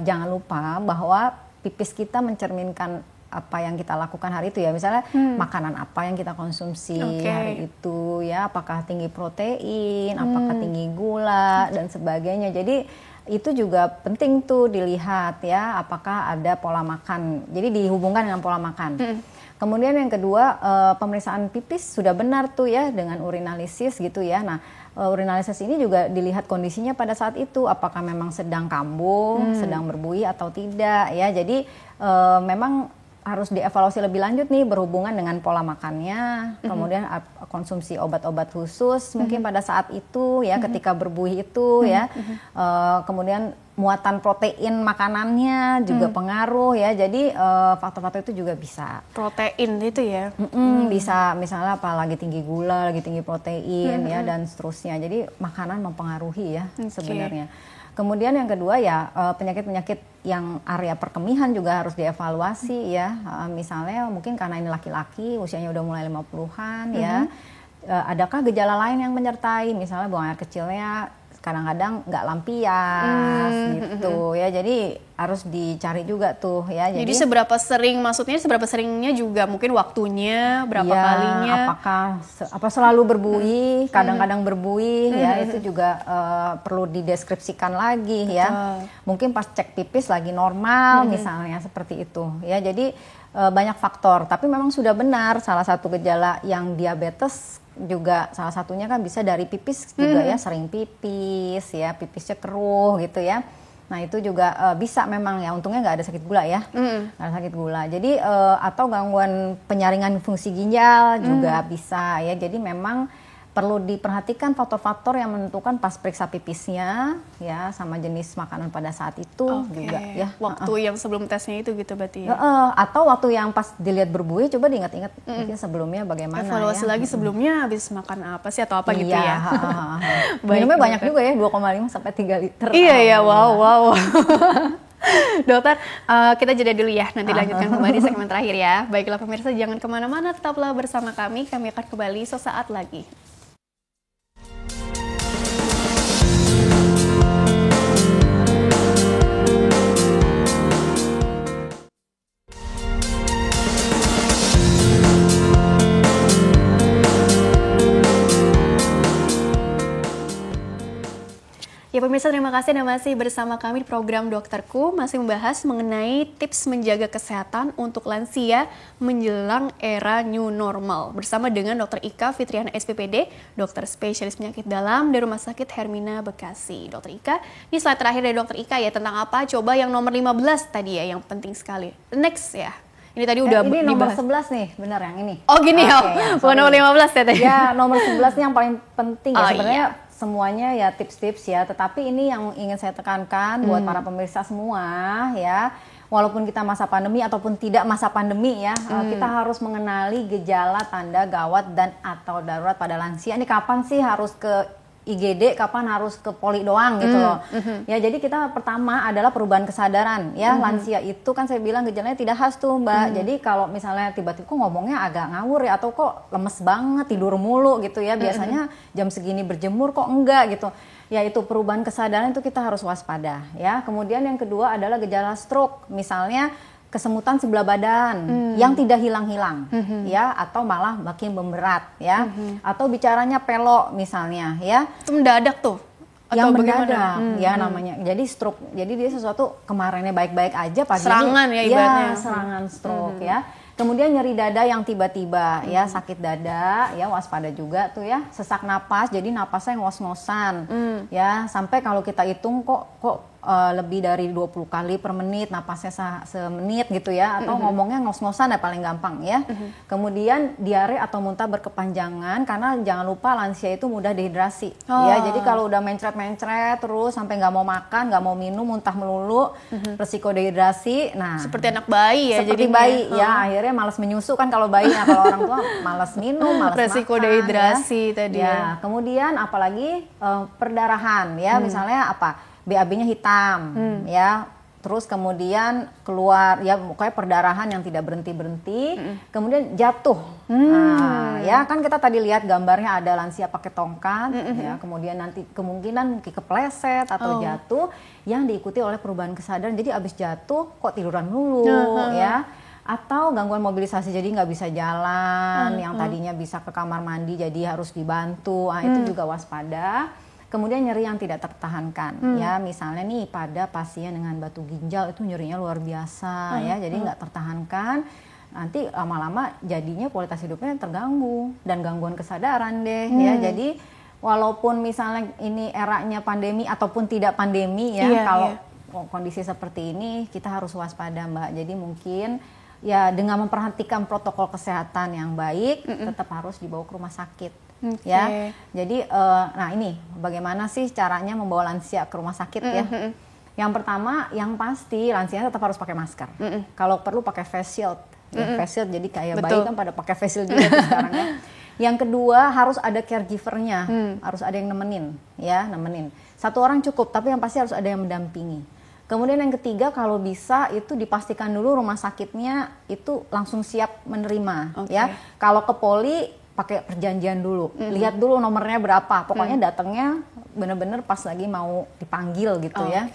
jangan lupa bahwa pipis kita mencerminkan apa yang kita lakukan hari itu ya, misalnya makanan apa yang kita konsumsi hari itu ya, apakah tinggi protein, apakah tinggi gula dan sebagainya. Jadi itu juga penting tuh dilihat ya, apakah ada pola makan, jadi dihubungkan dengan pola makan. Kemudian yang kedua, pemeriksaan pipis sudah benar tuh ya dengan urinalisis gitu ya. Nah, urinalisis ini juga dilihat kondisinya pada saat itu, apakah memang sedang kambuh, sedang berbuih atau tidak ya. Jadi memang harus dievaluasi lebih lanjut nih berhubungan dengan pola makannya, kemudian konsumsi obat-obat khusus mungkin pada saat itu ya, ketika berbuih itu ya, kemudian muatan protein makanannya juga pengaruh ya, jadi faktor-faktor itu juga bisa. Protein itu ya? Bisa, misalnya apalagi tinggi gula, lagi tinggi protein ya dan seterusnya, jadi makanan mempengaruhi ya sebenarnya. Kemudian yang kedua ya penyakit-penyakit yang area perkemihan juga harus dievaluasi ya, misalnya mungkin karena ini laki-laki usianya udah mulai 50-an ya, adakah gejala lain yang menyertai, misalnya buang air kecilnya kadang-kadang nggak lampias gitu ya. Jadi harus dicari juga tuh ya. Jadi seberapa sering, maksudnya seberapa seringnya juga mungkin waktunya, berapa kalinya. Apakah selalu berbuih, kadang-kadang berbuih ya, itu juga perlu dideskripsikan lagi ya. Mungkin pas cek pipis lagi normal misalnya seperti itu ya. Jadi banyak faktor, tapi memang sudah benar salah satu gejala yang diabetes juga salah satunya kan bisa dari pipis juga ya, sering pipis ya, pipisnya keruh gitu ya. Nah itu juga bisa memang ya, untungnya nggak ada sakit gula ya, nggak ada sakit gula. Jadi atau gangguan penyaringan fungsi ginjal juga bisa ya. Jadi memang perlu diperhatikan faktor-faktor yang menentukan pas periksa pipisnya ya, sama jenis makanan pada saat itu juga ya. Waktu yang sebelum tesnya itu gitu berarti ya. Atau waktu yang pas dilihat berbuih, coba diingat-ingat mungkin sebelumnya bagaimana. Evaluasi lagi sebelumnya habis makan apa sih atau apa gitu ya. Minumnya banyak juga ya, 2,5 sampai 3 liter. Iya ya, wow. Dokter, kita jeda dulu ya, nanti lanjutkan kembali segmen terakhir ya. Baiklah pemirsa, jangan kemana-mana, tetaplah bersama kami akan kembali sesaat lagi. Ya pemirsa, terima kasih Anda masih bersama kami di program Dokterku, masih membahas mengenai tips menjaga kesehatan untuk lansia menjelang era new normal bersama dengan Dr. Ika Fitriana SPPD, dokter spesialis penyakit dalam dari Rumah Sakit Hermina Bekasi. Dr. Ika, ini slide terakhir dari Dr. Ika ya, tentang apa? Coba yang nomor 15 tadi ya, yang penting sekali. Next ya. Ini tadi udah ini nomor dibahas. 11 nih, benar yang ini. Oh gini ya, bukan nomor 15 ya tadi. Ya, nomor 11 nih yang paling penting ya sebenarnya. Iya. Semuanya ya tips-tips ya, tetapi ini yang ingin saya tekankan buat para pemirsa semua ya, walaupun kita masa pandemi ataupun tidak masa pandemi ya, kita harus mengenali gejala tanda gawat dan atau darurat pada lansia. Ini kapan sih harus ke IGD, kapan harus ke poli doang gitu loh. Ya jadi kita pertama adalah perubahan kesadaran ya. Lansia itu kan saya bilang gejalanya tidak khas tuh Mbak. Jadi kalau misalnya tiba-tiba kok ngomongnya agak ngawur ya, atau kok lemes banget, tidur mulu gitu ya. Biasanya jam segini berjemur kok enggak gitu. Ya itu perubahan kesadaran itu kita harus waspada ya. Kemudian yang kedua adalah gejala stroke. Misalnya kesemutan sebelah badan yang tidak hilang-hilang ya, atau malah makin memberat ya, atau bicaranya pelok misalnya ya. Itu mendadak tuh? Yang atau mendadak ya namanya. Jadi stroke, jadi dia sesuatu kemarinnya baik-baik aja pagi serangan ini, ya ibaratnya. Serangan stroke ya. Kemudian nyeri dada yang tiba-tiba ya, sakit dada ya, waspada juga tuh ya. Sesak napas, jadi napasnya ngos-ngosan ya, sampai kalau kita hitung kok lebih dari 20 kali per menit, napasnya semenit gitu ya, atau ngomongnya ngos-ngosan ya paling gampang ya. Kemudian diare atau muntah berkepanjangan, karena jangan lupa lansia itu mudah dehidrasi ya. Jadi kalau udah mencret-mencret terus sampai nggak mau makan, nggak mau minum, muntah melulu, resiko dehidrasi. Nah, seperti anak bayi ya, seperti bayi ya, akhirnya malas menyusu kan kalau bayi. Nah, kalau orang tua malas minum, malas resiko makan, dehidrasi ya. Tadi ya. Kemudian apalagi perdarahan ya, misalnya apa? BAB-nya hitam ya, terus kemudian keluar ya pokoknya perdarahan yang tidak berhenti-berhenti, kemudian jatuh. Nah, ya kan kita tadi lihat gambarnya ada lansia pakai tongkat ya, kemudian nanti kemungkinan mungkin kepleset atau jatuh yang diikuti oleh perubahan kesadaran. Jadi abis jatuh kok tiduran dulu ya, atau gangguan mobilisasi jadi nggak bisa jalan, yang tadinya bisa ke kamar mandi jadi harus dibantu. Nah, itu juga waspada. Kemudian nyeri yang tidak tertahankan ya, misalnya nih pada pasien dengan batu ginjal itu nyerinya luar biasa ya, jadi nggak tertahankan, nanti lama-lama jadinya kualitas hidupnya terganggu dan gangguan kesadaran deh ya. Jadi walaupun misalnya ini eranya pandemi ataupun tidak pandemi ya, kalau kondisi seperti ini kita harus waspada Mbak. Jadi mungkin ya dengan memperhatikan protokol kesehatan yang baik, tetap harus dibawa ke rumah sakit. Ya, jadi nah ini bagaimana sih caranya membawa lansia ke rumah sakit ya? Yang pertama, yang pasti lansia tetap harus pakai masker. Kalau perlu pakai face shield, face shield jadi kayak bayi kan pada pakai face shield juga sekarang ya. Yang kedua harus ada caregivernya, harus ada yang nemenin, ya nemenin. Satu orang cukup, tapi yang pasti harus ada yang mendampingi. Kemudian yang ketiga, kalau bisa itu dipastikan dulu rumah sakitnya itu langsung siap menerima, ya. Kalau ke poli pakai perjanjian dulu, lihat dulu nomornya berapa, pokoknya datangnya bener-bener pas lagi mau dipanggil gitu ya.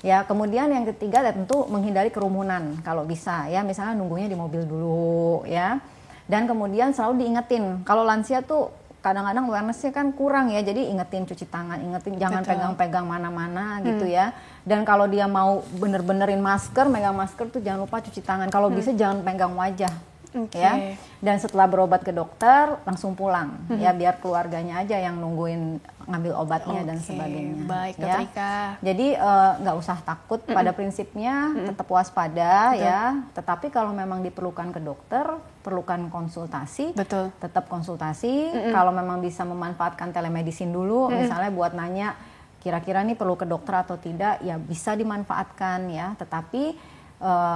Ya, kemudian yang ketiga tentu menghindari kerumunan kalau bisa ya, misalnya nunggunya di mobil dulu ya. Dan kemudian selalu diingetin, kalau lansia tuh kadang-kadang awareness-nya kan kurang ya, jadi ingetin cuci tangan, ingetin jangan pegang-pegang mana-mana gitu ya. Dan kalau dia mau bener-benerin masker, megang masker tuh jangan lupa cuci tangan. Kalau bisa jangan pegang wajah. Ya, dan setelah berobat ke dokter langsung pulang ya, biar keluarganya aja yang nungguin ngambil obatnya dan sebagainya. Baik, ya. Rika. Jadi nggak usah takut, pada prinsipnya tetap waspada ya. Tetapi kalau memang diperlukan ke dokter, perlukan konsultasi, tetap konsultasi. Kalau memang bisa memanfaatkan telemedicine dulu, misalnya buat nanya kira-kira nih perlu ke dokter atau tidak, ya bisa dimanfaatkan ya. Tetapi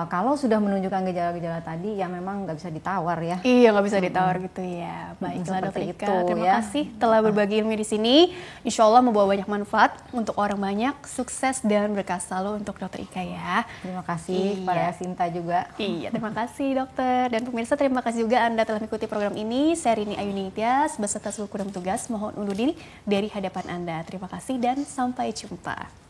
kalau sudah menunjukkan gejala-gejala tadi, ya memang nggak bisa ditawar ya. Iya, nggak bisa ditawar gitu ya. Baiklah Dokter Ika, terima kasih telah berbagi ilmu di sini. Insya Allah membawa banyak manfaat untuk orang banyak, sukses dan berkah selalu untuk Dokter Ika ya. Terima kasih kepada Sinta juga. Iya, terima kasih dokter. Dan pemirsa, terima kasih juga Anda telah mengikuti program ini. Saya Rini Ayuni Tias, beserta seluruh kru tugas mohon undur diri dari hadapan Anda. Terima kasih dan sampai jumpa.